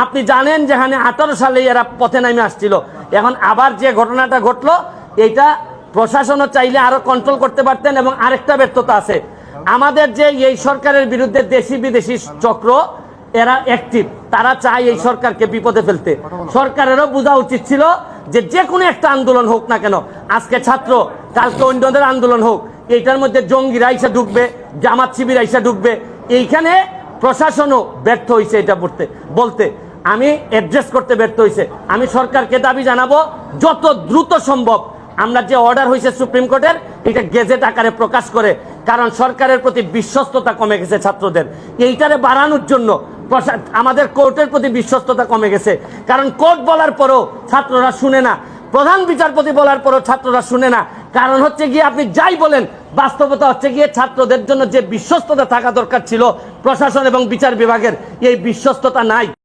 আপনি জানেন যেখানে 18 সালে এরা পথে নামে আসছিল, এখন আবার যে ঘটনাটা ঘটলো, এটা প্রশাসনও চাইলে আরো কন্ট্রোল করতে পারতেন। এবং আরেকটা ব্যর্থতা আছে, আমাদের যে এই সরকারের বিরুদ্ধে দেশি বিদেশি চক্র এরা অ্যাক্টিভ, তারা চায় এই সরকারকে বিপদে ফেলতে। সরকারেরও বোঝা উচিত ছিল যে যে কোনো একটা আন্দোলন হোক না কেন, আজকে ছাত্র কালকে অন্যদের আন্দোলন হোক, এইটার মধ্যে জঙ্গিরা এসে ঢুকবে, জামাত শিবির এসে ঢুকবে। এইখানে প্রশাসনও ব্যর্থ হয়েছে এটা বলতে আমি অ্যাড্রেস করতে ব্যর্থ হয়েছে। আমি সরকারকে দাবি জানাবো যত দ্রুত সম্ভব আমরা যে অর্ডার হয়েছে সুপ্রিম কোর্টের, এটা গেজেট আকারে প্রকাশ করে, কারণ সরকারের প্রতি বিশ্বস্ততা কমে গেছে ছাত্রদের। এইটারে বাড়ানোর জন্য আমাদের কোর্টের প্রতি বিশ্বস্ততা কমে গেছে, কারণ কোর্ট বলার পরও ছাত্ররা শুনে না, প্রধান বিচারপতি বলার পরও ছাত্ররা শুনে না। কারণ হচ্ছে গিয়ে আপনি যাই বলেন, বাস্তবতা হচ্ছে গিয়ে ছাত্রদের জন্য যে বিশ্বস্ততা থাকা দরকার ছিল প্রশাসন এবং বিচার বিভাগের, এই বিশ্বস্ততা নাই।